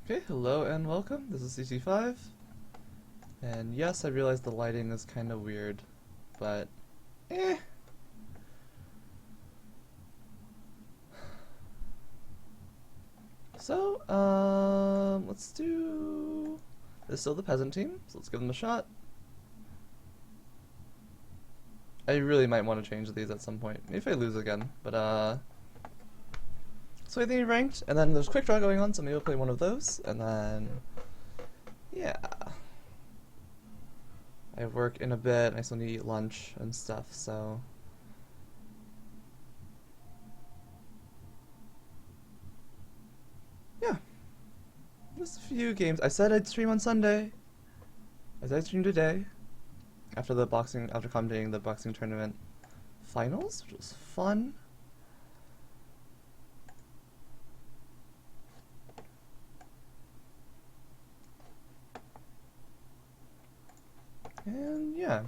Okay, hello and welcome. This is CC5. And yes, I realize the lighting is kind of weird, but eh. So, let's do... This is still the Peasant team, so let's give them a shot. I really might want to change these at some point, maybe if I lose again, but so I think ranked, and then there's quick draw going on, so maybe I'll play one of those, and then yeah. I have work in a bit, I still need to eat lunch and stuff, so yeah. Just a few games. I said I'd stream on Sunday. I said I'd stream today. After commentating the boxing tournament finals, which was fun. And yeah.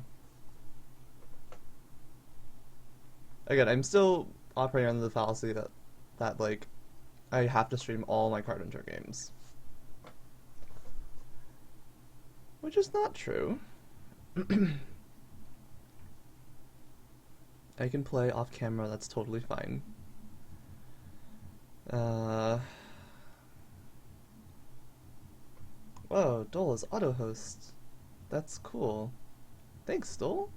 Again, I'm still operating under the fallacy that like I have to stream all my Card Hunter games. Which is not true. I can play off camera, that's totally fine. Whoa, Dole is auto host. That's cool. Thanks, Dole.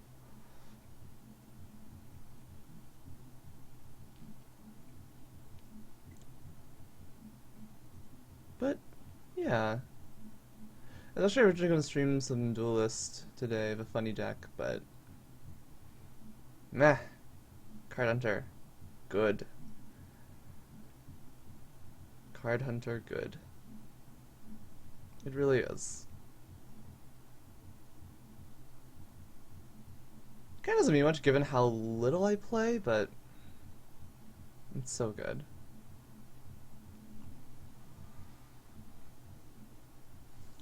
But yeah. I was actually originally going to stream some Duelist today of a funny deck, but meh. Card Hunter, good. Card Hunter, good. It really is. Kind of doesn't mean much given how little I play, but it's so good.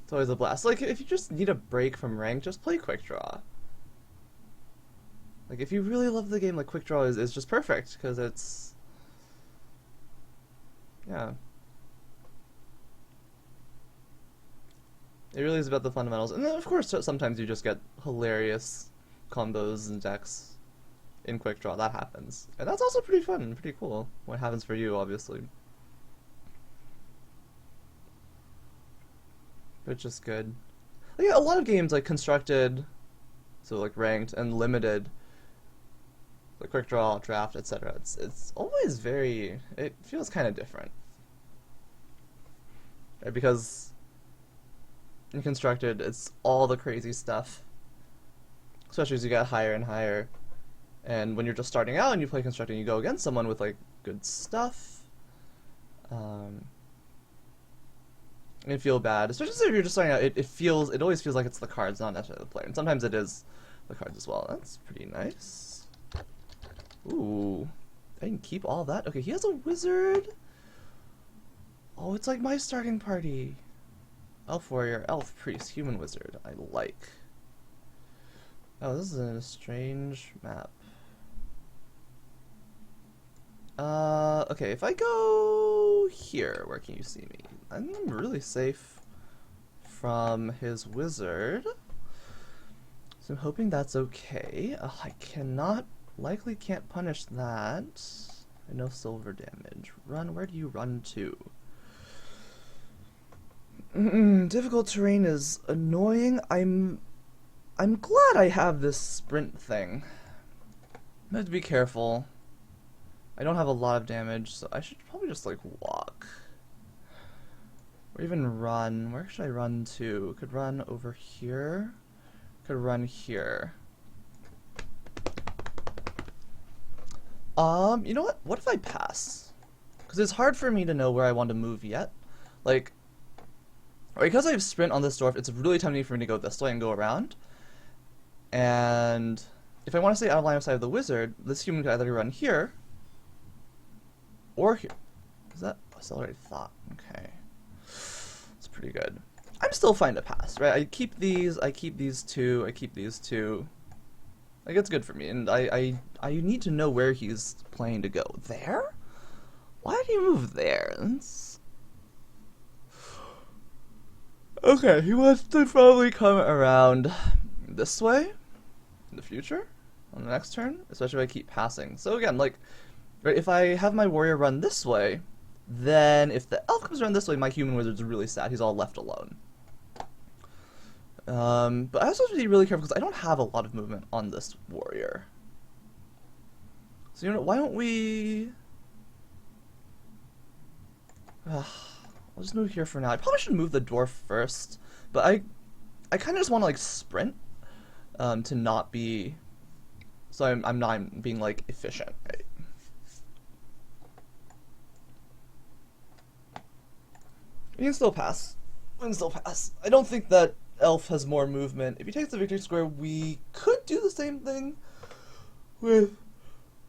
It's always a blast. Like, if you just need a break from rank, just play Quick Draw. Like, if you really love the game, like, Quick Draw is just perfect, because it's... yeah. It really is about the fundamentals. And then, of course, sometimes you just get hilarious combos and decks in Quick Draw. That happens. And that's also pretty fun and pretty cool. What happens for you, obviously. But it's just good. Like, yeah, a lot of games, like, constructed, so, like, ranked and limited, like, Quick Draw, Draft, etc. It's always very... it feels kind of different. Right? Because in constructed, it's all the crazy stuff. Especially as you get higher and higher. And when you're just starting out and you play constructed and you go against someone with, like, good stuff, you feel bad, especially if you're just starting out. It always feels like it's the cards, not necessarily the player. And sometimes it is the cards as well. That's pretty nice. Ooh, I can keep all that. Okay, he has a wizard. Oh, it's like my starting party. Elf warrior, elf priest, human wizard. I like. Oh, this is a strange map. Okay, if I go here, where can you see me? I'm really safe from his wizard. So I'm hoping that's okay. I likely can't punish that. I know silver damage. Run, where do you run to? Difficult terrain is annoying. I'm glad I have this sprint thing. I have to be careful. I don't have a lot of damage, so I should probably just, like, walk. Or even run. Where should I run to? Could run over here. Could run here. You know what? What if I pass? Because it's hard for me to know where I want to move yet. Like, because I have sprint on this dwarf, it's really tempting for me to go this way and go around. And if I want to stay out of line of sight of the wizard, this human could either run here or here. Is that accelerated thought? Okay. It's pretty good. I'm still fine to pass, right? I keep these two, I keep these two. Like, it's good for me, and I need to know where he's planning to go. There? Why did he move there? That's... Okay, he wants to probably come around this way in the future on the next turn, especially if I keep passing. So again, like, right, if I have my warrior run this way, then if the elf comes around this way, my human wizard's really sad. He's all left alone. But I also have to be really careful because I don't have a lot of movement on this warrior. So you know, why don't we? I'll just move here for now. I probably should move the dwarf first, but I kind of just want to like sprint to not be. So I'm not being like efficient, right? We can still pass. We can still pass. I don't think that elf has more movement. If he takes the victory square, we could do the same thing with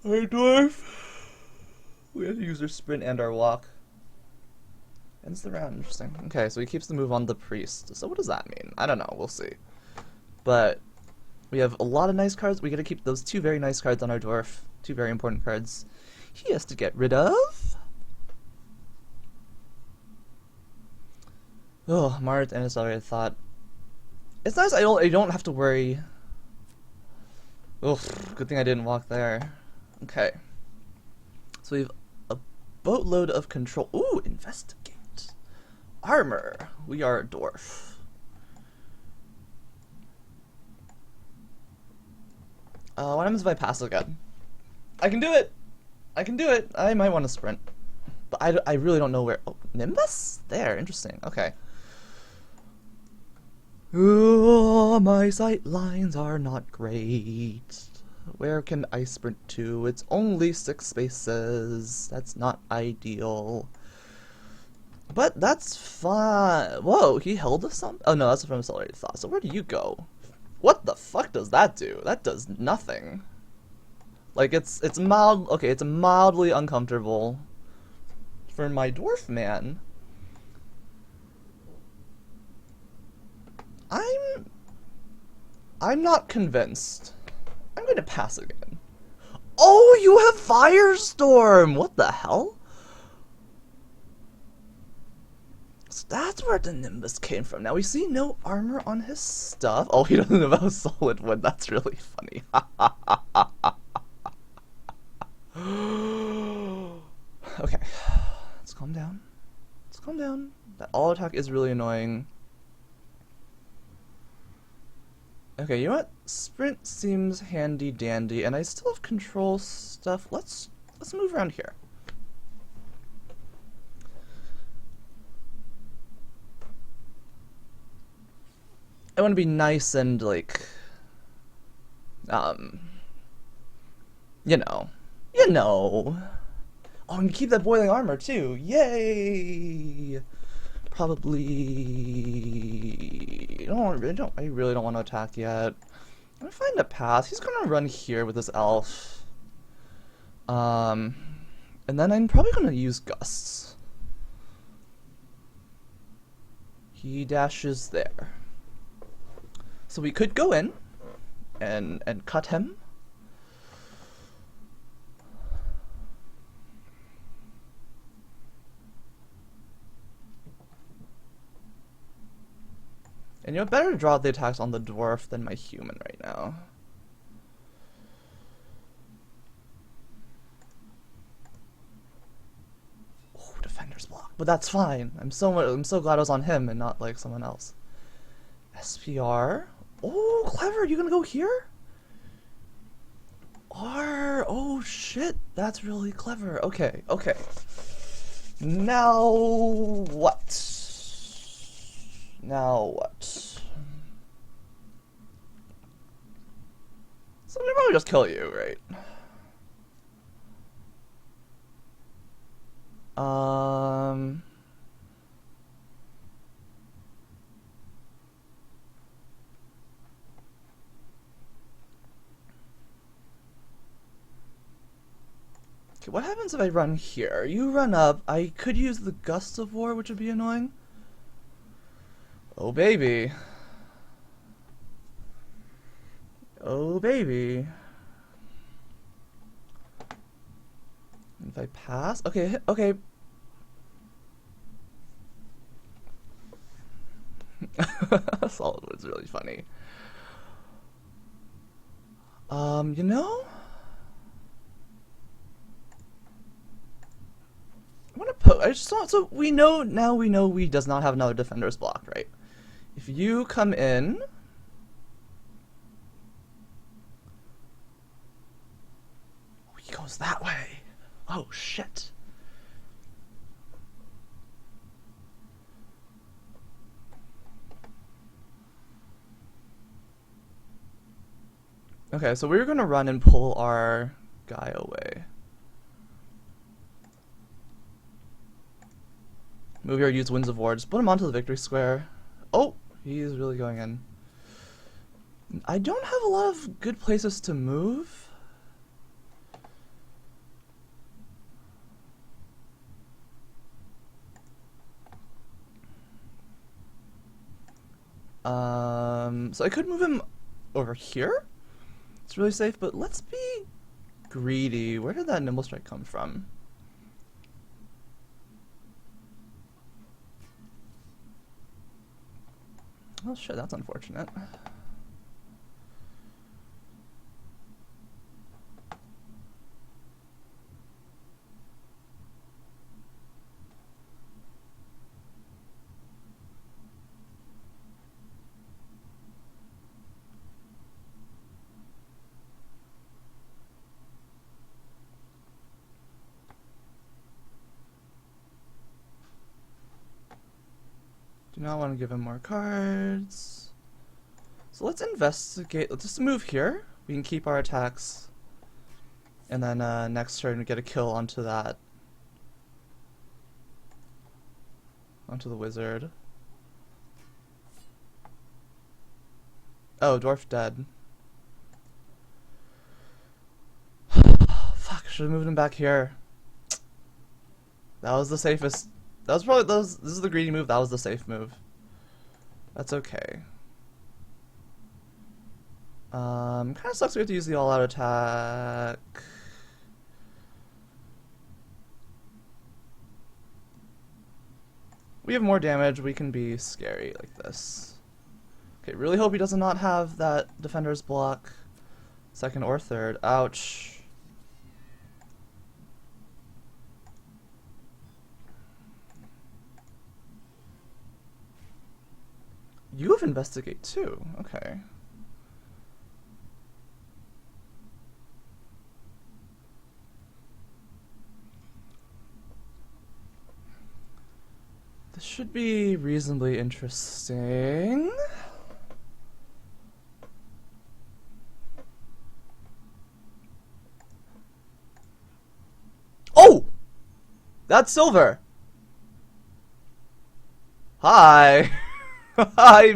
our dwarf. We have to use our sprint and our walk. Ends the round. Interesting. Okay, so he keeps the move on the priest. So what does that mean? I don't know. We'll see. But we have a lot of nice cards. We gotta keep those two very nice cards on our dwarf. Two very important cards. He has to get rid of. Oh, Mart and Accelerated Thought. It's nice I don't have to worry. Oof, good thing I didn't walk there. Okay. So we have a boatload of control. Ooh, investigate. Armor. We are a dwarf. What happens if I pass again? I can do it! I can do it! I might want to sprint. But I really don't know where. Oh, Nimbus? There, interesting. Okay. Oh, my sight lines are not great. Where can I sprint to? It's only 6 spaces. That's not ideal. But that's fine. Whoa, he held us some? Oh no, that's from Accelerated Thought. So where do you go? What the fuck does that do? That does nothing. Like it's mild. Okay, it's mildly uncomfortable for my dwarf man. I'm not convinced. I'm going to pass again. Oh, you have Firestorm! What the hell? So that's where the Nimbus came from. Now we see no armor on his stuff. Oh, he doesn't know about solid wood. That's really funny. Okay, let's calm down. Let's calm down. That all attack is really annoying. Okay, you know what? Sprint seems handy dandy, and I still have control stuff. Let's move around here. I want to be nice and like, you know. Oh, and keep that boiling armor too. Yay! Probably. I really don't want to attack yet. I'm gonna find a path. He's gonna run here with his elf. And then I'm probably gonna use gusts. He dashes there. So we could go in and cut him. And you know, better to draw out the attacks on the dwarf than my human right now. Oh, defender's block, but that's fine. I'm so glad I was on him and not like someone else. SPR. Oh, clever. You gonna go here? R. Oh shit, that's really clever. Okay, okay. Now what? Now what? So we probably just kill you, right? Okay, what happens if I run here? You run up. I could use the Gust of War, which would be annoying. Oh, baby. Oh, baby. If I pass? Okay, okay. Solid wood's really funny. You know, I want to put. I just want, so we know now. We know we does not have another defender's block, right? If you come in, he goes that way. Oh shit. Okay, so we're gonna run and pull our guy away. Move here, use Winds of War. Just put him onto the victory square. Oh, he's really going in. I don't have a lot of good places to move. So I could move him over here. It's really safe, but let's be greedy. Where did that Nimble Strike come from? Oh shit, that's unfortunate. Do not want to give him more cards. So let's investigate. Let's just move here. We can keep our attacks. And then next turn we get a kill onto that. Onto the wizard. Oh, dwarf dead. Fuck, should have moved him back here. That was the safest. That was probably this is the greedy move. That was the safe move. That's okay. Kind of sucks we have to use the all-out attack. We have more damage. We can be scary like this. Okay, really hope he does not have that defender's block. Second or third. Ouch. You have investigate too. Okay. This should be reasonably interesting. Oh! That's silver! Hi! I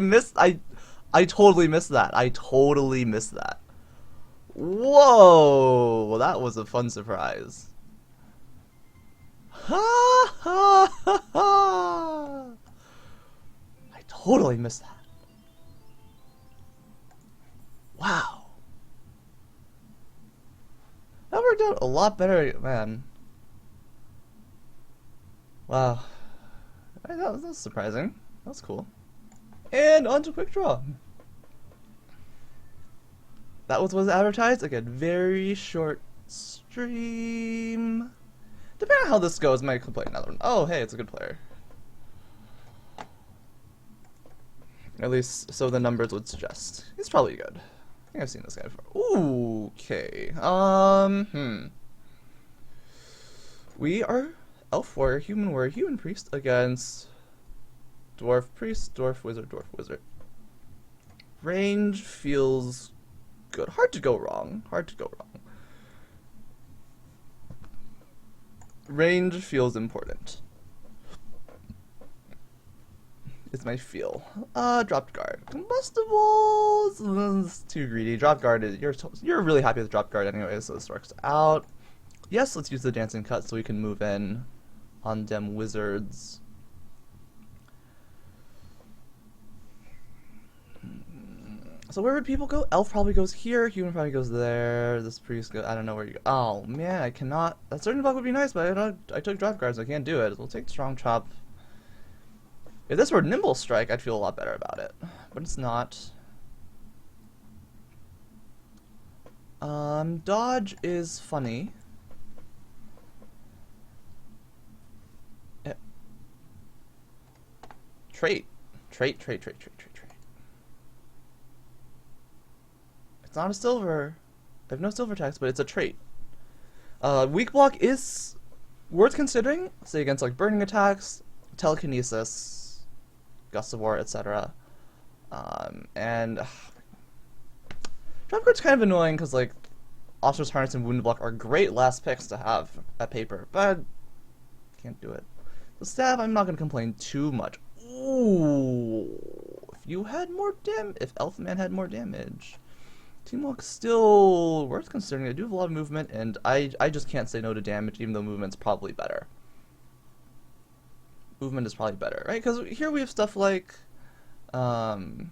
totally missed that. I totally missed that. Whoa! That was a fun surprise. Ha ha ha ha! I totally missed that. Wow. That worked out a lot better, man. Wow. That was surprising. That was cool. And on to quick draw. That was advertised. Again, very short stream. Depending on how this goes, might play another one. Oh, hey, it's a good player. At least, so the numbers would suggest. He's probably good. I think I've seen this guy before. Ooh, okay. We are elf warrior, human priest against dwarf priest, dwarf wizard, dwarf wizard. Range feels good. Hard to go wrong. Hard to go wrong. Range feels important. It's my feel. Dropped guard. Combustibles. It's too greedy. Drop guard is you're really happy with drop guard anyway, so this works out. Yes, let's use the dancing cut so we can move in on them wizards. So where would people go? Elf probably goes here, human probably goes there, this priest goes, I don't know where you go. Oh man, I cannot, that certain block would be nice, but I took drop guards, I can't do it. We'll take strong chop. If this were Nimble Strike, I'd feel a lot better about it. But it's not. Dodge is funny. Trait. Trait. It's not a silver. I have no silver text, but it's a trait. Weak block is worth considering, say against like burning attacks, telekinesis, gust of war, etc. And Trap Card's kind of annoying because like Officer's Harness and Wound Block are great last picks to have at paper, but can't do it. The stab, I'm not gonna complain too much. Ooh, if Elfman had more damage. Teamwalk's still worth considering. I do have a lot of movement, and I just can't say no to damage, even though movement's probably better. Movement is probably better, right? Because here we have stuff like, I think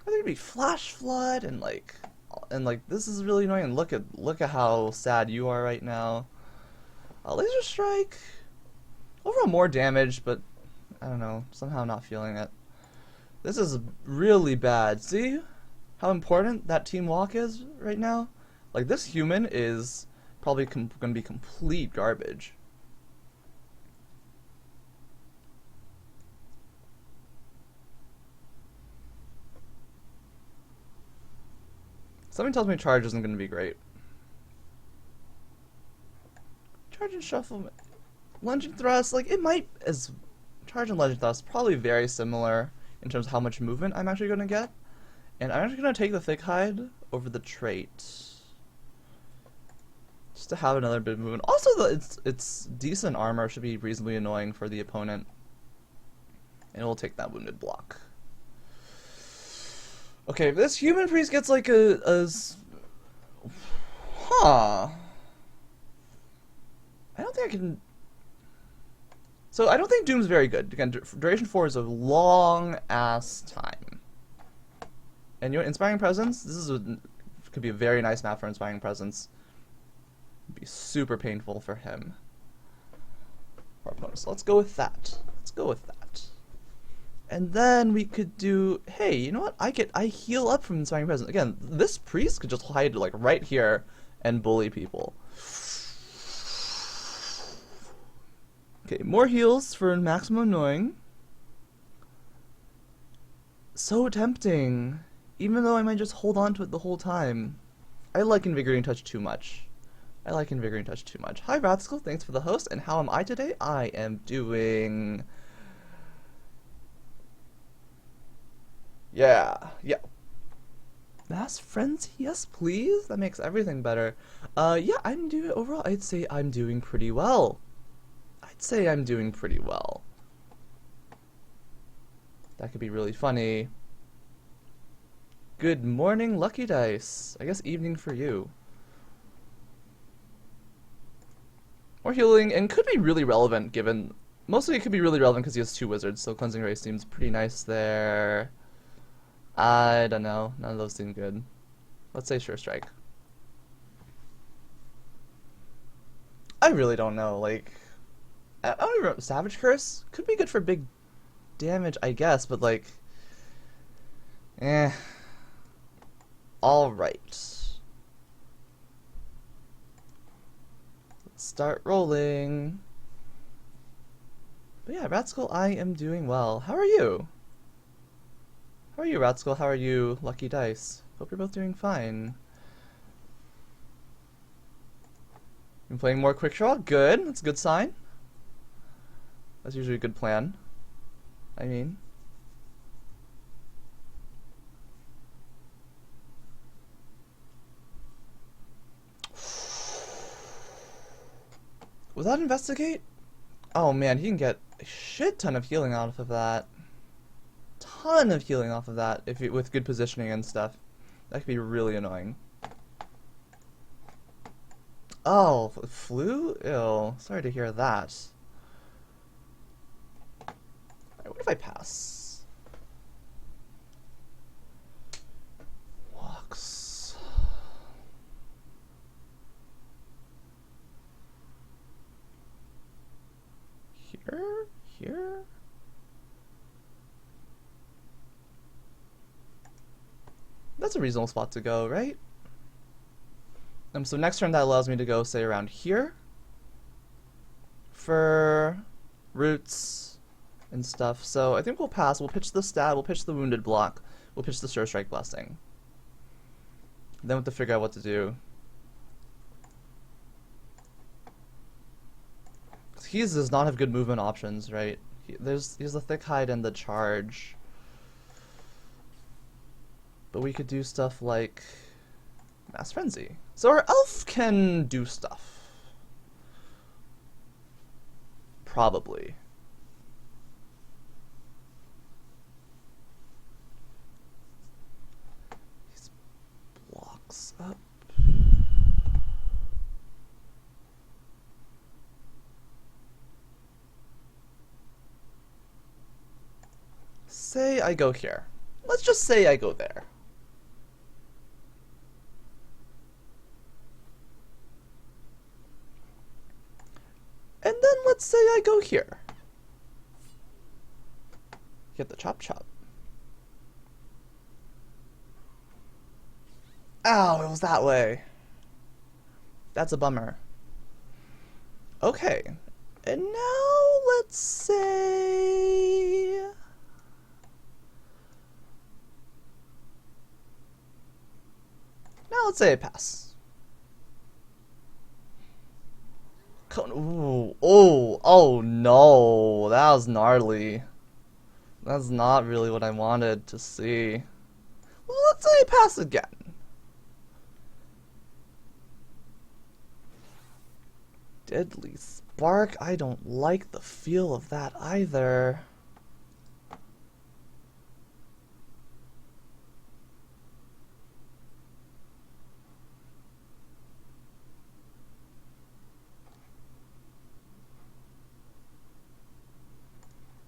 it'd be Flash Flood, and like this is really annoying. And look at how sad you are right now. Laser Strike, overall more damage, but I don't know, somehow not feeling it. This is really bad. See how important that team walk is right now? Like, this human is probably going to be complete garbage. Something tells me charge isn't going to be great. Charge and shuffle. Lunge and thrust, like, it might, as charge and lunge and thrust, probably very similar in terms of how much movement I'm actually going to get. And I'm actually going to take the Thick Hide over the trait. Just to have another bit of movement. Also, its decent armor should be reasonably annoying for the opponent. And we'll take that wounded block. Okay, if this human priest gets like Huh. I don't think I can... So I don't think Doom's very good. Again, duration 4 is a long-ass time. And you know what, Inspiring Presence? Could be a very nice map for Inspiring Presence. It'd be super painful for him. Our opponent. So let's go with that. And then we could do, hey, you know what? I heal up from Inspiring Presence. Again, this priest could just hide like right here and bully people. Okay, more heals for maximum annoying. So tempting. Even though I might just hold on to it the whole time. I like Invigorating Touch too much. Hi, Ratskill. Thanks for the host. And how am I today? I am doing... Yeah. Best friends? Yes, please. That makes everything better. Yeah, I'm doing... Overall, I'd say I'm doing pretty well. That could be really funny. Good morning, Lucky Dice. I guess evening for you. More healing, and could be really relevant given... Mostly it could be really relevant because he has 2 wizards, so Cleansing Ray seems pretty nice there. I don't know. None of those seem good. Let's say Sure Strike. I really don't know, like... I don't even know. Savage Curse? Could be good for big damage, I guess, but like... Alright. Let's start rolling. But yeah, Ratskull, I am doing well. How are you? How are you, Ratskull? How are you, Lucky Dice? Hope you're both doing fine. Been playing more Quick Draw? Good. That's a good sign. That's usually a good plan. I mean... Was that Investigate? Oh man, he can get a shit ton of healing off of that. With good positioning and stuff. That could be really annoying. Oh, flu? Ew. Sorry to hear that. Alright, what if I pass? Walks. Here. here? Here? That's a reasonable spot to go, right? So next turn that allows me to go, say, around here for roots and stuff. So I think we'll pass. We'll pitch the stab, we'll pitch the wounded block, we'll pitch the Sure Strike Blessing. Then we have to figure out what to do. He does not have good movement options, right? He has the Thick Hide and the Charge. But we could do stuff like Mass Frenzy. So our elf can do stuff. Probably. These blocks up. Say I go here. Let's just say I go there. And then let's say I go here. Get the chop chop. Ow, it was that way. That's a bummer. Okay. And now let's say... Now let's say I pass. Ooh, oh no, that was gnarly. That's not really what I wanted to see. Well, let's say I pass again. Deadly Spark, I don't like the feel of that either.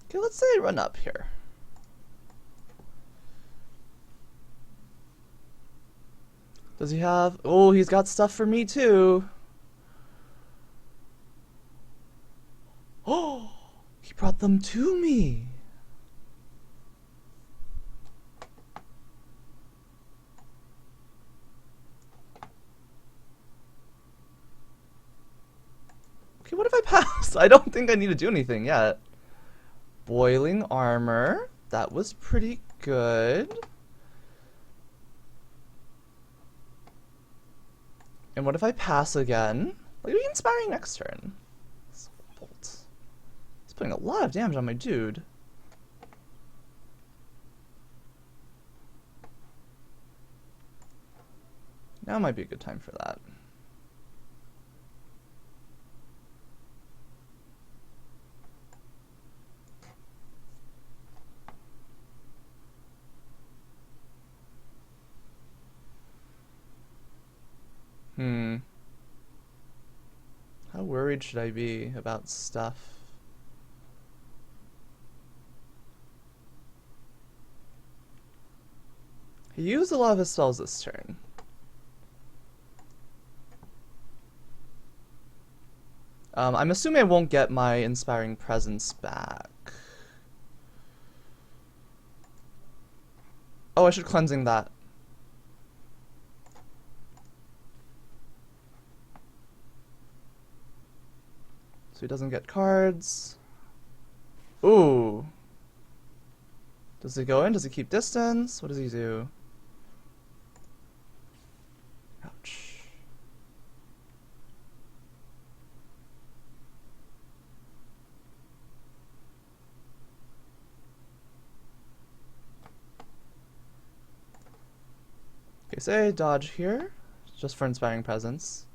Okay, let's say I run up here. Does he have... Oh, he's got stuff for me too. Oh, he brought them to me. Okay, what if I pass? I don't think I need to do anything yet. Boiling Armor, that was pretty good. And what if I pass again? Like, we Inspiring next turn. Bolt. He's putting a lot of damage on my dude. Now might be a good time for that. How worried should I be about stuff? He used a lot of his spells this turn. I'm assuming I won't get my Inspiring Presence back. Oh, I should Cleansing that. So he doesn't get cards. Ooh. Does he go in? Does he keep distance? What does he do? Ouch. Okay, say dodge here, just for Inspiring Presence.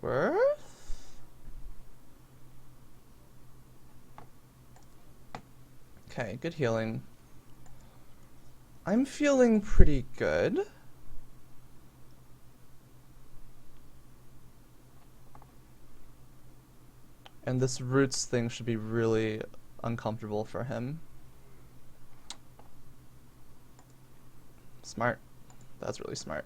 Worth? Okay, good healing. I'm feeling pretty good. And this roots thing should be really uncomfortable for him. Smart. That's really smart.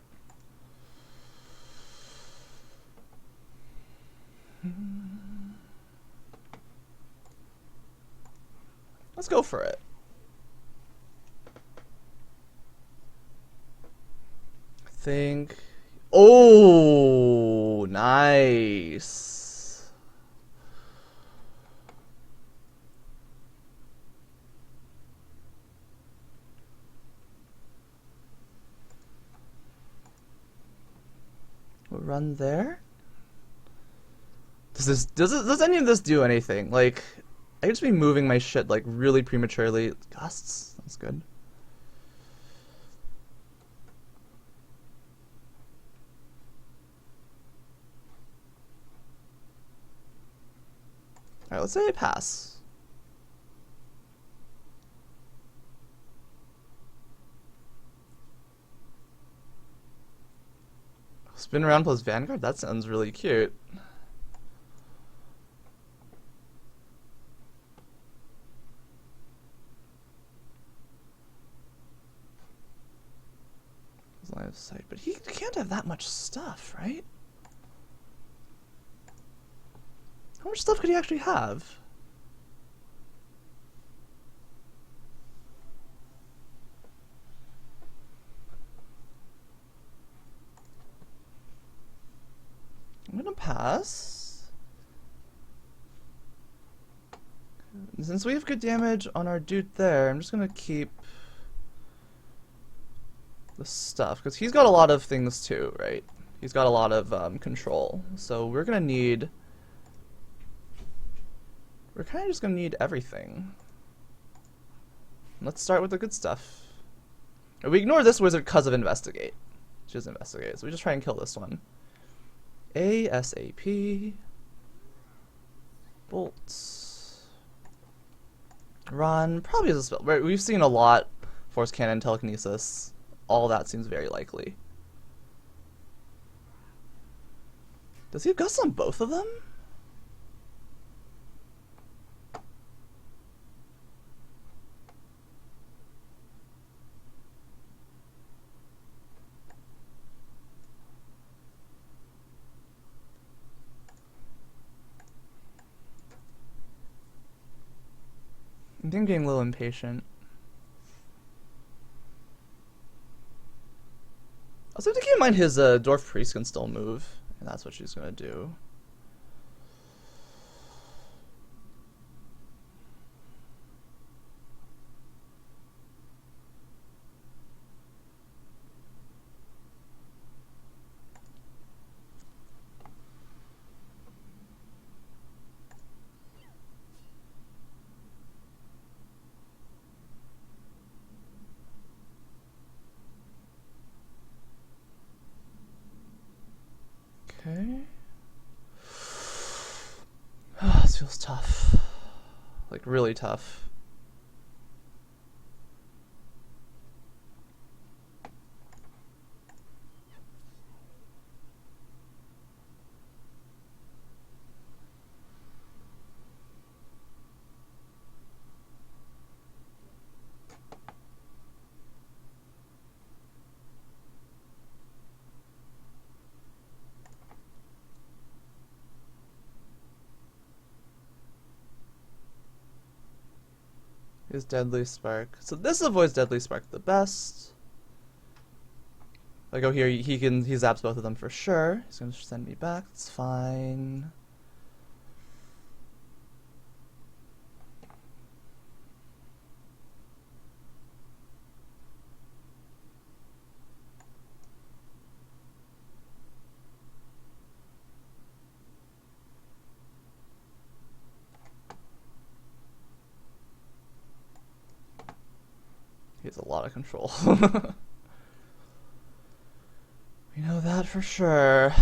Let's go for it. I think... Oh, nice. We'll run there. Does any of this do anything? Like, I could just be moving my shit like really prematurely. Gusts. That's good. Alright, let's say I pass. Spin around plus Vanguard? That sounds really cute. Line of sight, but he can't have that much stuff, right? How much stuff could he actually have? I'm gonna pass. Since we have good damage on our dude there, I'm just gonna keep the stuff, because he's got a lot of things too, right? He's got a lot of control, so we're kind of just gonna need everything. Let's start with the good stuff. We ignore this wizard because of investigate. She doesn't investigate, so we just try and kill this one. ASAP. Bolts. Run. Probably is a spell. We've seen a lot. Force cannon, telekinesis. All that seems very likely. Does he have gusts on both of them? I think I'm getting a little impatient. Also, have to keep in mind his dwarf priest can still move, and that's what she's gonna do. Okay. This feels tough. Like, really tough. Is Deadly Spark. So this avoids Deadly Spark the best. Like, oh, here he zaps both of them for sure. He's gonna send me back. It's fine. He has a lot of control. We know that for sure. I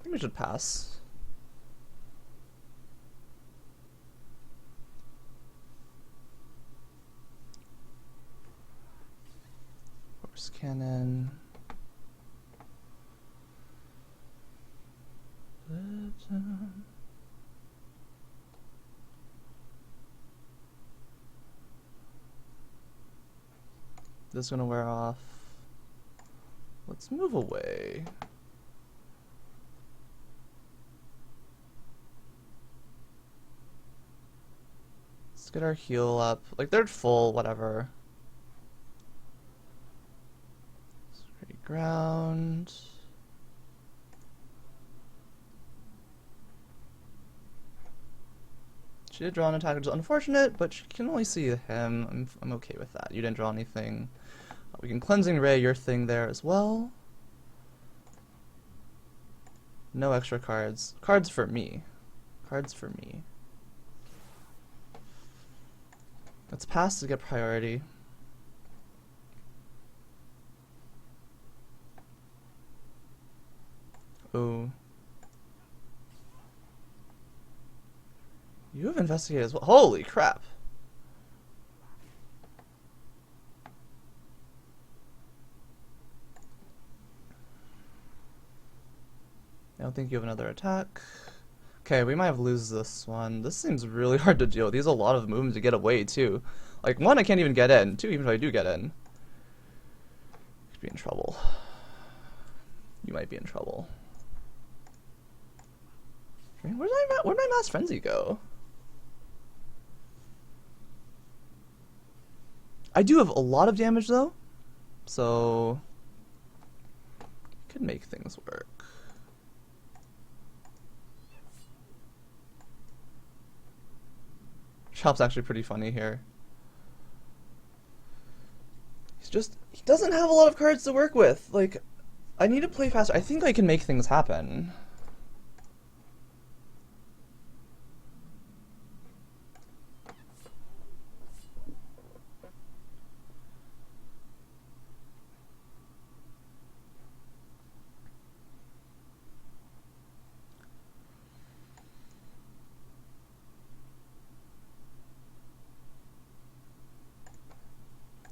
think we should pass. Force cannon. This is gonna wear off. Let's move away. Let's get our heal up. Like, they're full, whatever. Straight ground. She did draw an attack, which is unfortunate, but she can only see him. I'm okay with that. You didn't draw anything. We can Cleansing Ray your thing there as well. No extra cards. Cards for me. Cards for me. Let's pass to get priority. Oh. You have investigated as well. Holy crap. I don't think you have another attack. Okay, we might have lose this one. This seems really hard to deal with. These are a lot of movement to get away, too. Like, 1, I can't even get in. 2, even if I do get in. Could be in trouble. You might be in trouble. Where'd my Mass Frenzy go? I do have a lot of damage, though. So... could make things work. Chop's actually pretty funny here. He doesn't have a lot of cards to work with. Like, I need to play faster. I think I can make things happen.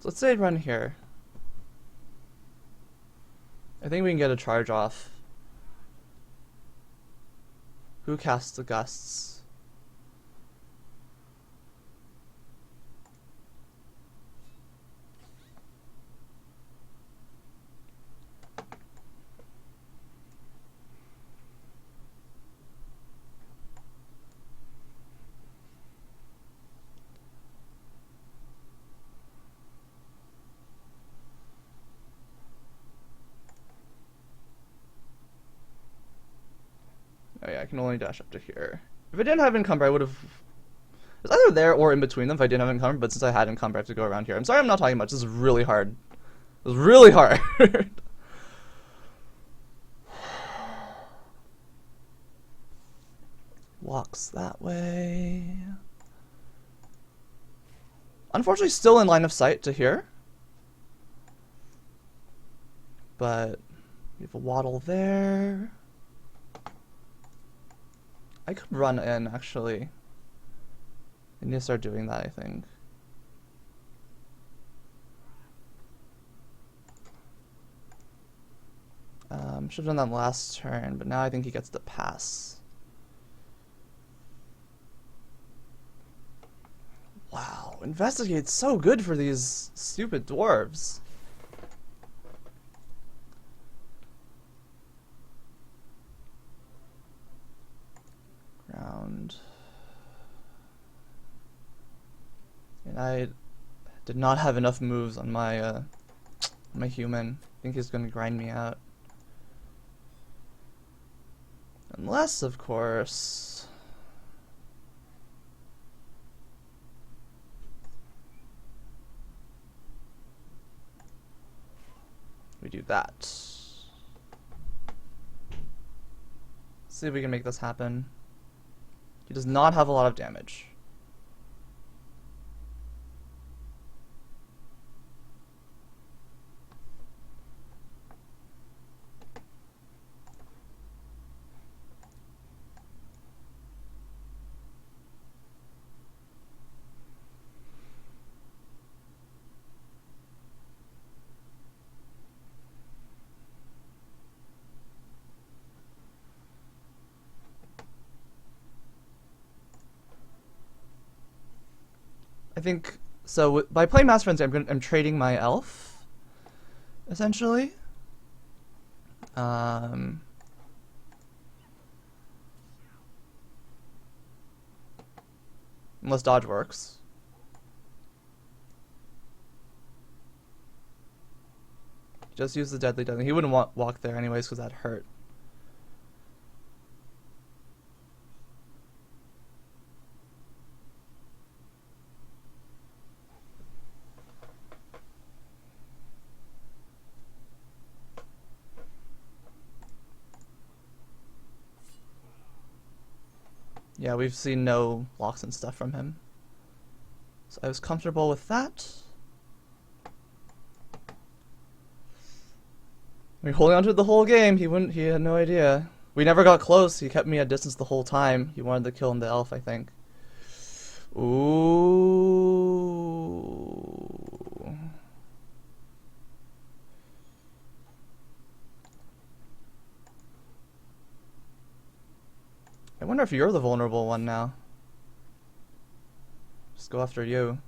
So let's say I run here. I think we can get a charge off. Who casts the gusts? Oh yeah, I can only dash up to here. If I didn't have Encumber, I would have... It's either there or in between them if I didn't have Encumber, but since I had Encumber, I have to go around here. I'm sorry I'm not talking much. This is really hard. This is really hard. Walks that way. Unfortunately, still in line of sight to here. But we have a waddle there. I could run in, actually. I need to start doing that, I think. Should have done that last turn, but now I think he gets the pass. Wow, Investigate's so good for these stupid dwarves. Ground. And I did not have enough moves on my my human. I think he's gonna grind me out. Unless, of course, we do that. See if we can make this happen. He does not have a lot of damage. I think so. By playing Master Frenzy, I'm trading my elf, essentially. Unless dodge works. Just use the deadly. He wouldn't walk there anyways because that hurt. Yeah, we've seen no locks and stuff from him. So I was comfortable with that. We were holding on to it the whole game. He had no idea. We never got close. He kept me at distance the whole time. He wanted to kill him the elf, I think. Ooh. I wonder if you're the vulnerable one now. Just go after you.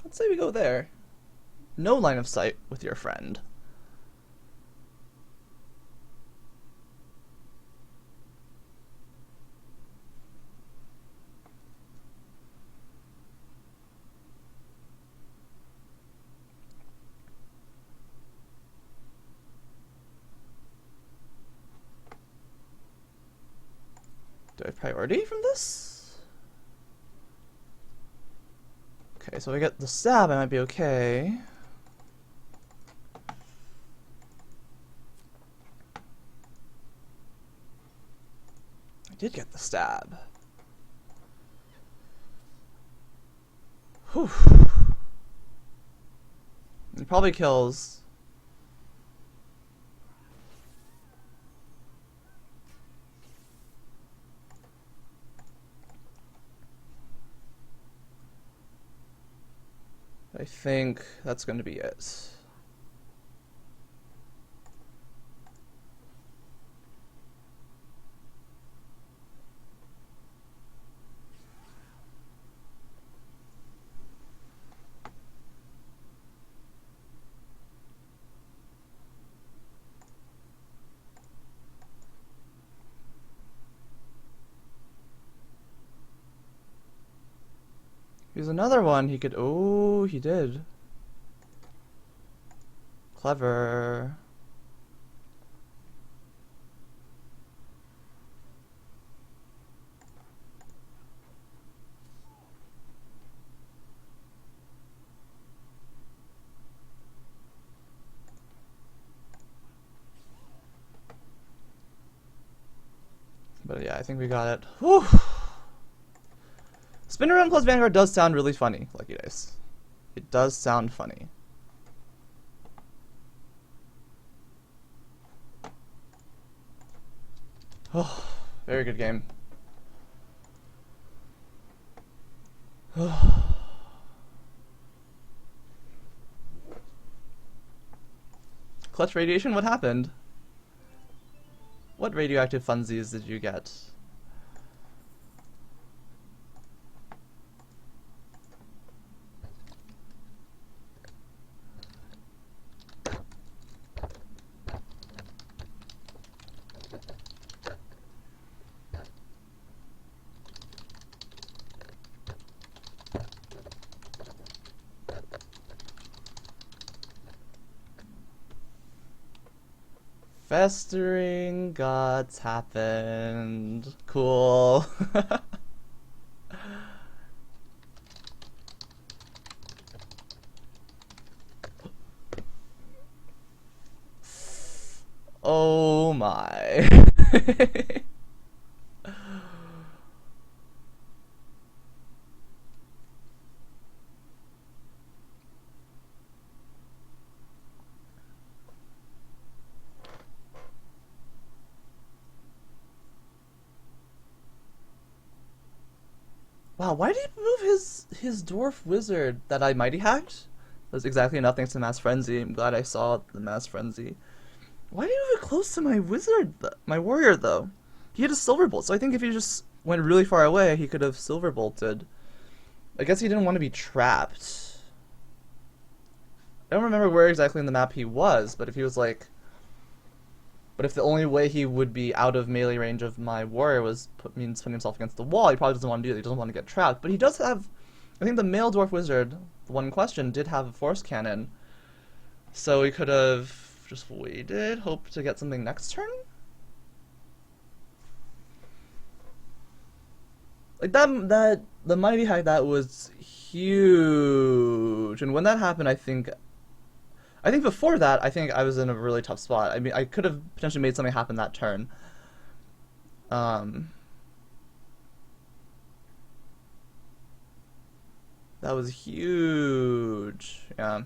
Let's say we go there. No line of sight with your friend. Do I have priority from this? Okay, so we get the stab, I might be okay. I did get the stab. Whew. It probably kills. I think that's going to be it. Here's another one he could. Oh, he did. Clever. But yeah, I think we got it. Whew. Spin around plus Vanguard does sound really funny, Lucky Dice. It does sound funny. Oh, very good game. Clutch radiation? What happened? What radioactive funsies did you get? Festering gods happened. Cool. Oh my. Wow, why did he move his dwarf wizard that I mighty hacked? That's exactly enough thanks to Mass Frenzy. I'm glad I saw the Mass Frenzy. Why did he move it close to my wizard, my warrior, though? He had a silver bolt, so I think if he just went really far away, he could have silver bolted. I guess he didn't want to be trapped. I don't remember where exactly in the map he was, but if he was like... But if the only way he would be out of melee range of my warrior means putting himself against the wall, he probably doesn't want to do that. He doesn't want to get trapped. But he does have... I think the male dwarf wizard, the one in question, did have a force cannon. So he could have just waited, hoped to get something next turn? Like the mighty hack, that was huge. And when that happened, I think before that, I think I was in a really tough spot. I mean, I could have potentially made something happen that turn. That was huge. Yeah.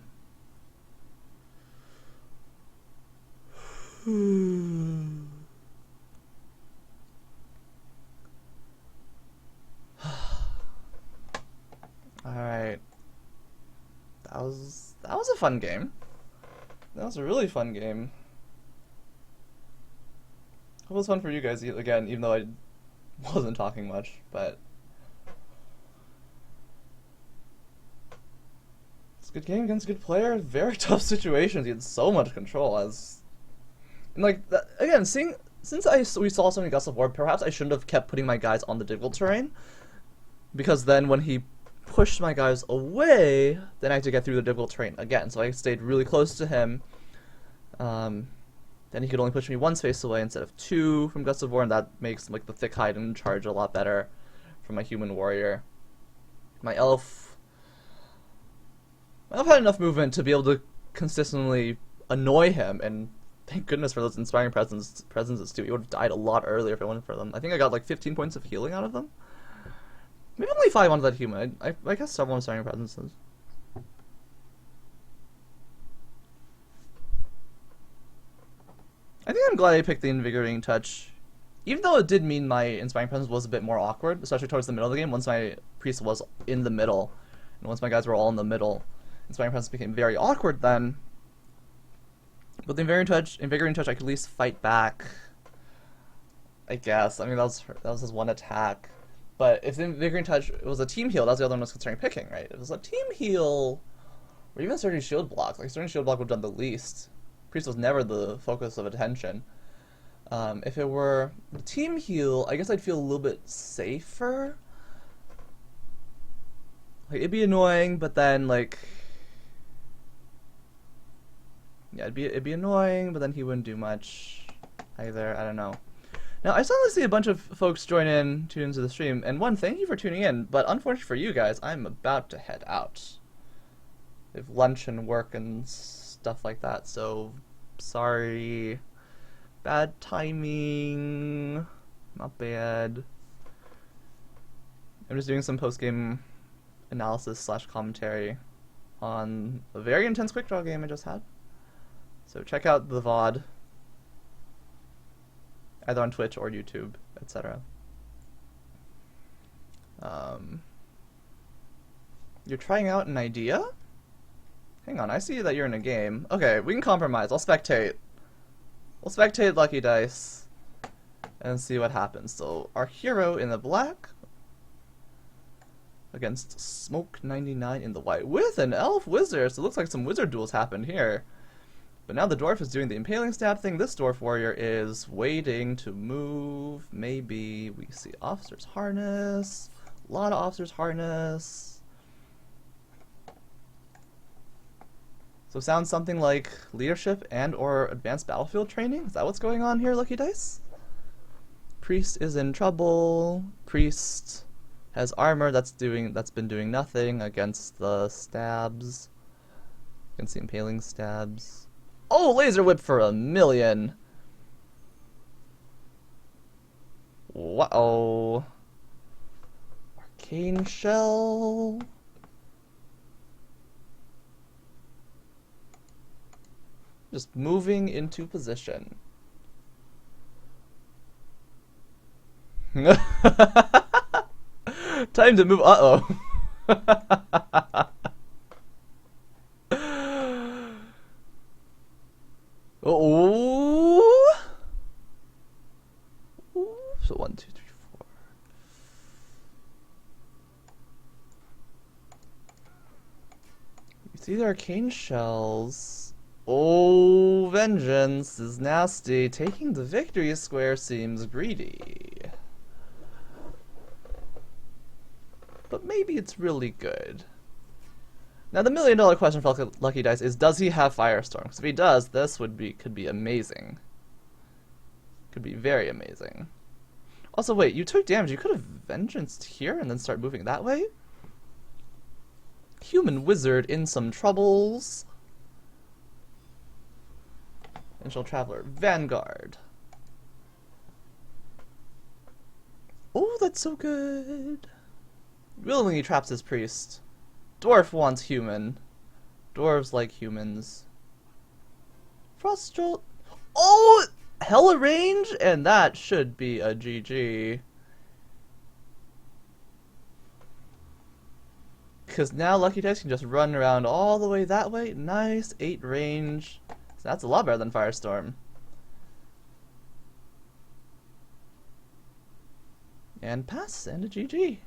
Alright. That was a fun game. That was a really fun game. Hope it was fun for you guys again, even though I wasn't talking much, but it's a good game against a good player. Very tough situations. He had so much control and like that, again, since we saw so many gusts of war, perhaps I shouldn't have kept putting my guys on the difficult terrain, because then when he pushed my guys away, then I had to get through the difficult terrain again. So I stayed really close to him. Then he could only push me one space away instead of two from Gusts of War, and that makes like the thick hide and charge a lot better for my human warrior. My elf had enough movement to be able to consistently annoy him, and thank goodness for those inspiring presences too. He would have died a lot earlier if it wasn't for them. I think I got like 15 points of healing out of them. Maybe only 5 onto that human. I guess several inspiring presences. I think I'm glad I picked the Invigorating Touch. Even though it did mean my Inspiring Presence was a bit more awkward, especially towards the middle of the game, once my priest was in the middle, and once my guys were all in the middle, Inspiring Presence became very awkward then. But the Invigorating Touch, I could at least fight back, I guess. I mean, that was his one attack. But if the Invigorating Touch was a team heal, that's the other one I was considering picking, right? If it was a team heal, or even Surging Shield Block, like Surging Shield Block would have done the least. Priest was never the focus of attention. If it were the team heal, I guess I'd feel a little bit safer. Like, it'd be annoying, but then, like... Yeah, it'd be annoying, but then he wouldn't do much either. I don't know. Now, I suddenly see a bunch of folks tune into the stream, and one, thank you for tuning in, but unfortunately for you guys, I'm about to head out. We have lunch and work and stuff like that, so sorry. Bad timing. Not bad. I'm just doing some post-game analysis / commentary on a very intense quick draw game I just had. So check out the VOD, either on Twitch or YouTube, etc. You're trying out an idea? Hang on, I see that you're in a game. Okay, we can compromise. I'll spectate. We'll spectate Lucky Dice and see what happens. So, our hero in the black against Smoke 99 in the white with an elf wizard. So it looks like some wizard duels happened here. But now the dwarf is doing the impaling stab thing. This dwarf warrior is waiting to move. Maybe we see Officer's Harness. A lot of Officer's Harness. So it sounds something like leadership and or advanced battlefield training. Is that what's going on here, Lucky Dice? Priest is in trouble. Priest has armor that's been doing nothing against the stabs. Against the impaling stabs. Oh, laser whip for 1,000,000. Wow. Arcane shell. Just moving into position. Time to move. Uh-oh. Oh. So 1, 2, 3, 4. You see the arcane shells. Oh, vengeance is nasty. Taking the victory square seems greedy. But maybe it's really good. Now the $1 million question for Lucky Dice is, does he have Firestorm? Because if he does, this could be amazing. Could be very amazing. Also, wait, you took damage. You could have Vengeance here and then start moving that way? Human wizard in some troubles. Ancient Traveler. Vanguard. Oh, that's so good. Willingly traps his priest. Dwarf wants human. Dwarves like humans. Frost Jolt. Oh! Hella range? And that should be a GG. Because now Lucky Dice can just run around all the way that way. Nice. 8 range. So that's a lot better than Firestorm. And pass and a GG.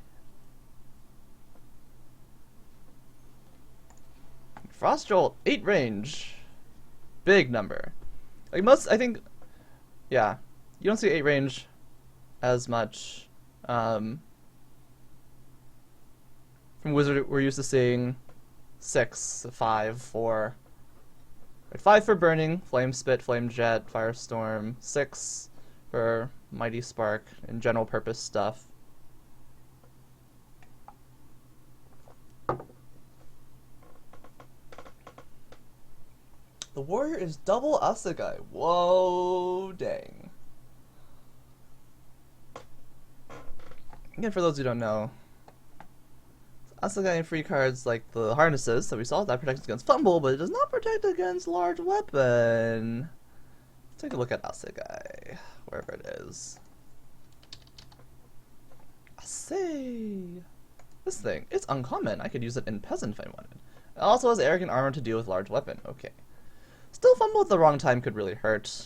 Frost Jolt, 8 range. Big number. Like most, I think, yeah, you don't see 8 range as much. From Wizard, we're used to seeing 6, 5, 4. Right, 5 for Burning, Flame Spit, Flame Jet, Firestorm. 6 for Mighty Spark and general purpose stuff. The warrior is double Asagai. Whoa, dang. Again, for those who don't know, Asagai and free cards like the harnesses that we saw, that protects against fumble, but it does not protect against large weapon. Let's take a look at Asagai, wherever it is. Asay. This thing, it's uncommon. I could use it in Peasant if I wanted. It also has arrogant armor to deal with large weapon. Okay. Still, fumble at the wrong time could really hurt.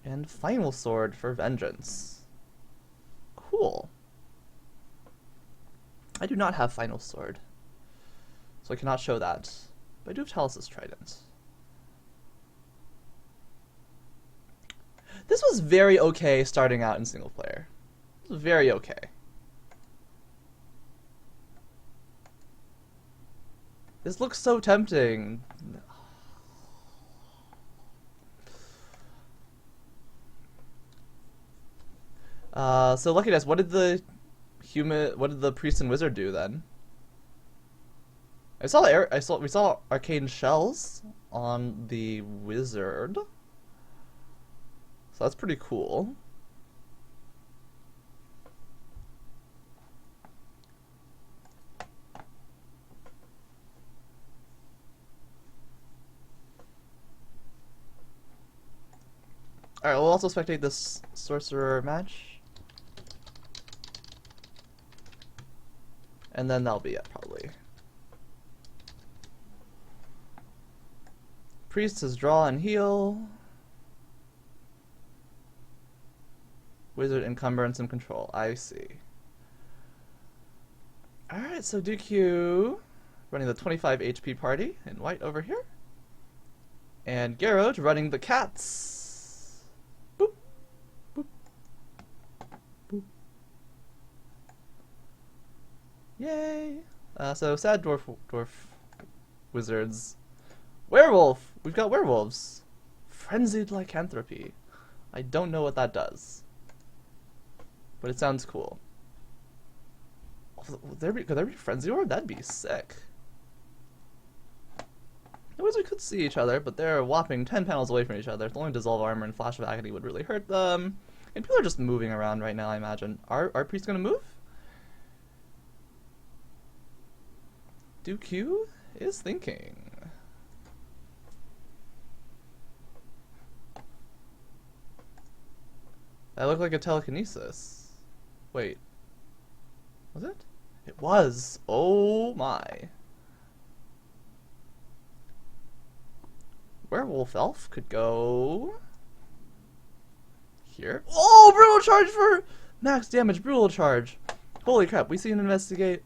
And Final Sword for Vengeance. Cool. I do not have Final Sword, so I cannot show that. But I do have Talus's Trident. This was very okay starting out in single player. It was very okay. This looks so tempting. So Lucky Dice, what did the priest and wizard do then? We saw arcane shells on the wizard. So that's pretty cool. Alright, we'll also spectate this sorcerer match. And then that'll be it, probably. Priest has draw and heal. Wizard encumbrance and control. I see. Alright, so DQ running the 25 HP party in white over here. And Garrod running the cats. Boop. Boop. Boop. Yay! So sad dwarf wizards. Werewolf! We've got werewolves. Frenzied lycanthropy. I don't know what that does, but it sounds cool. Could there be frenzy orb? That'd be sick. The wizards could see each other, but they're a whopping 10 panels away from each other. If only Dissolve Armor and Flash of Agony would really hurt them. And people are just moving around right now, I imagine. Are priests gonna move? DQ is thinking. That looked like a telekinesis. Wait. Was it? It was. Oh my. Werewolf elf could go here. Oh, brutal charge for max damage. Brutal charge. Holy crap! We see an investigate.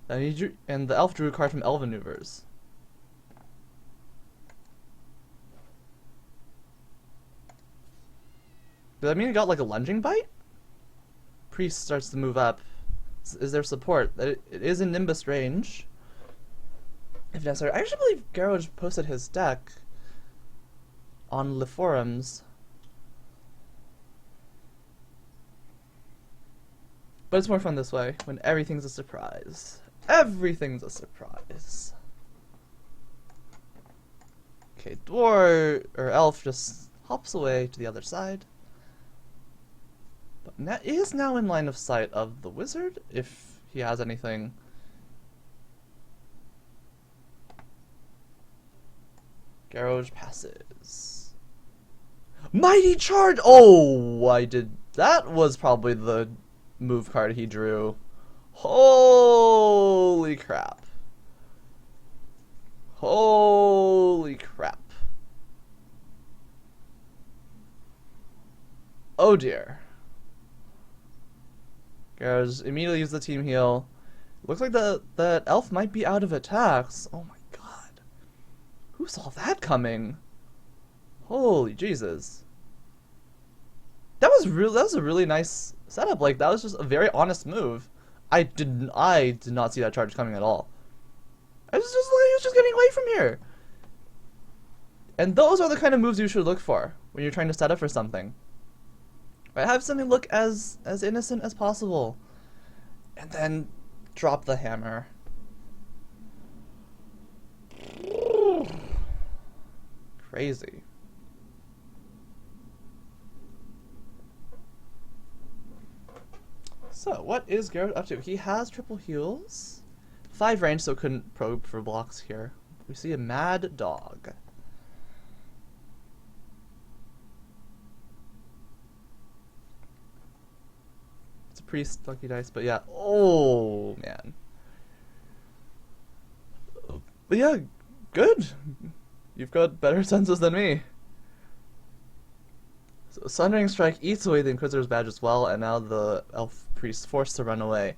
And the elf drew a card from Elven Maneuvers. Does that mean he got like a lunging bite? Priest starts to move up. Is there support? It is in Nimbus range. If necessary. I actually believe Garrosh posted his deck on the forums. But it's more fun this way, when everything's a surprise. Everything's a surprise. Okay, dwarf or elf just hops away to the other side. But that is now in line of sight of the wizard, if he has anything. Garrosh passes. Mighty charge! Oh, I did. That was probably the move card he drew. Holy crap. Holy crap. Oh dear. Garrosh immediately used the team heal. Looks like the elf might be out of attacks. Oh my god. Who saw that coming? Holy Jesus. That was a really nice setup. Like, that was just a very honest move. I did not see that charge coming at all. He was just getting away from here. And those are the kind of moves you should look for when you're trying to set up for something. Right? Have something look as innocent as possible. And then drop the hammer. Crazy. So, what is Garrosh up to? He has triple heals. 5 range, so couldn't probe for blocks here. We see a mad dog. It's a priest, lucky dice, but yeah. Oh, man. But yeah, good. You've got better senses than me. So Sundering Strike eats away the Inquisitor's badge as well, and now the elf priest forced to run away.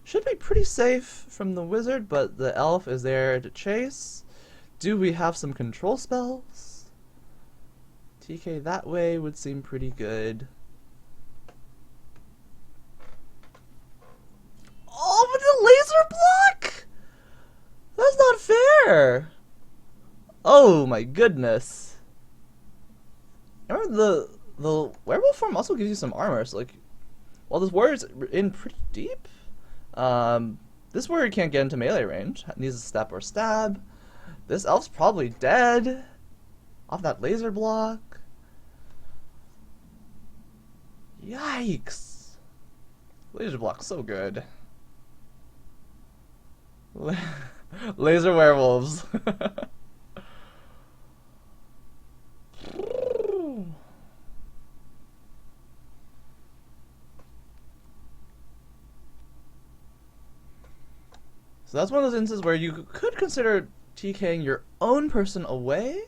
Should be pretty safe from the wizard, but the elf is there to chase. Do we have some control spells? TK that way would seem pretty good. Oh, but the laser block? That's not fair. Oh my goodness. Remember the werewolf form also gives you some armor, so like, while this warrior's in pretty deep, this warrior can't get into melee range. Needs a step or stab. This elf's probably dead off that laser block. Yikes. Laser block's so good. Laser werewolves. So that's one of those instances where you could consider TKing your own person away.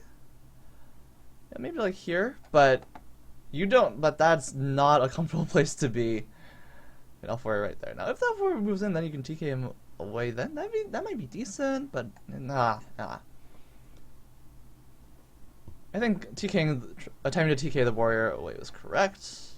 Yeah, maybe like here, but you don't. But that's not a comfortable place to be. Elf warrior right there. Now, if that warrior moves in, then you can TK him away. Then that might be decent, but nah. I think attempting to TK the warrior away was correct.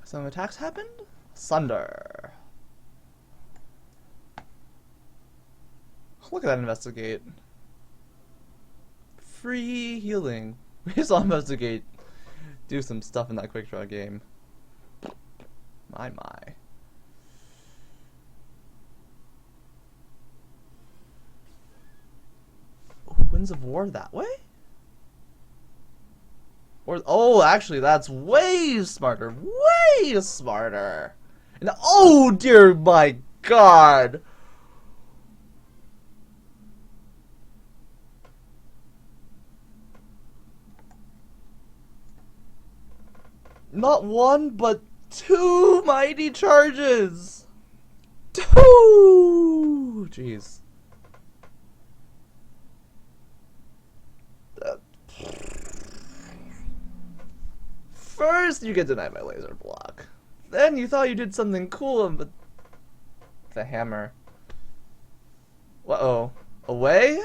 Some attacks happened. Sunder. Look at that investigate. Free healing. We saw investigate do some stuff in that quick draw game. My. Winds of War that way? Or, oh, actually, that's way smarter. Way smarter. And, oh, dear my God. Not one, but two mighty charges. Two. Jeez. First, you get denied by laser block. Then you thought you did something cool, but the hammer. Uh-oh. Away?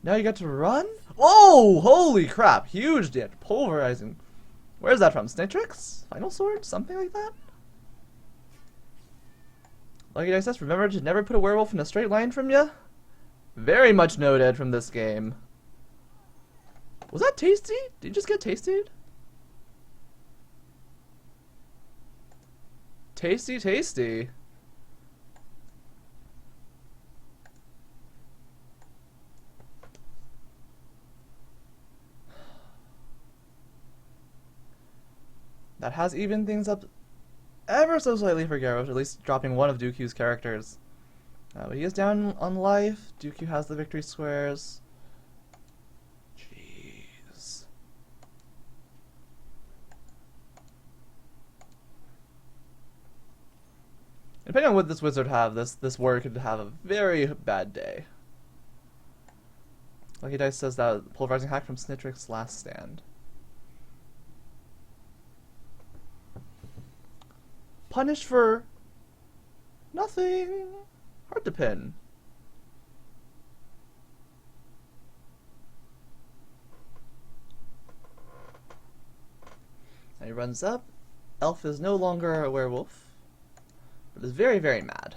Now you got to run? Whoa! Holy crap! Huge damage. Pulverizing. Where's that from? Snatrix? Final Sword? Something like that? Lucky Dice, remember to never put a werewolf in a straight line from you? Very much noted from this game. Was that tasty? Did you just get tasted? Tasty, tasty. That has evened things up ever so slightly for Garrosh, at least dropping one of Dooku's characters. But he is down on life. Dooku has the victory squares. Jeez. Depending on what this wizard have, this warrior could have a very bad day. Lucky Dice says that pulverizing hack from Snatrix's last stand. Punished for nothing. Hard to pin. And he runs up. Elf is no longer a werewolf, but is very, very mad.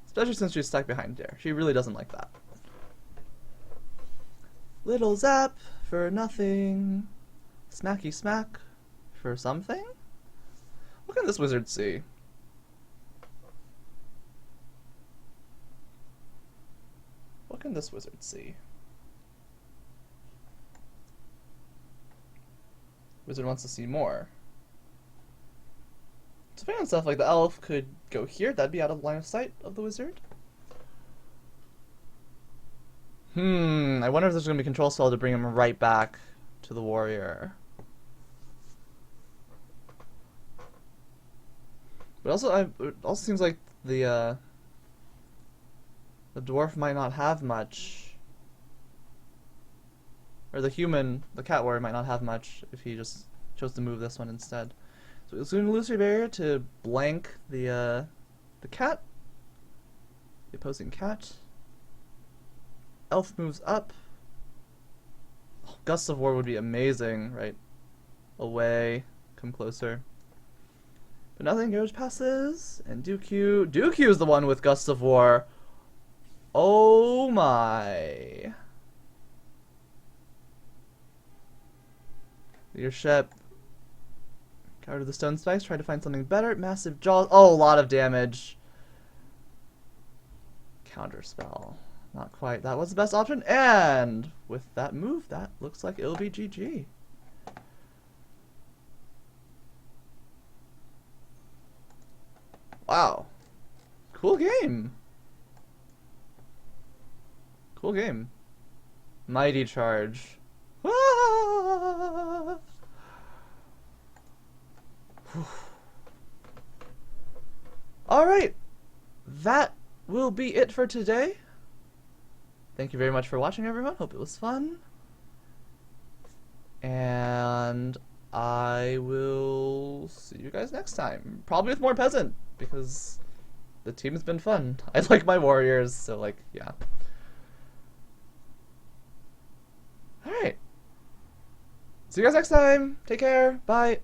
Especially since she's stuck behind there. She really doesn't like that. Little zap for nothing. Smacky smack for something? What can this wizard see? What can this wizard see? Wizard wants to see more. Depending on stuff like the elf could go here, that'd be out of line of sight of the wizard. I wonder if there's going to be a control spell to bring him right back to the warrior. But also, it also seems like the dwarf might not have much, or the cat warrior might not have much if he just chose to move this one instead. So it's going to lose your barrier to blank the cat, the opposing cat. Elf moves up. Oh, Gust of War would be amazing, right? Away, come closer. But nothing, Garrosh passes, and Dooku is the one with Gust of War. Oh my. Leadership. Counter the Stone Spikes, try to find something better. Massive Jaws. Oh, a lot of damage. Counter spell. Not quite. That was the best option. And with that move, that looks like it'll be GG. Wow. Cool game. Cool game. Mighty Charge. Ah! Alright. That will be it for today. Thank you very much for watching, everyone. Hope it was fun. And I will see you guys next time. Probably with more Peasant, because the team has been fun. I like my warriors, so, like, yeah. Alright. See you guys next time. Take care. Bye.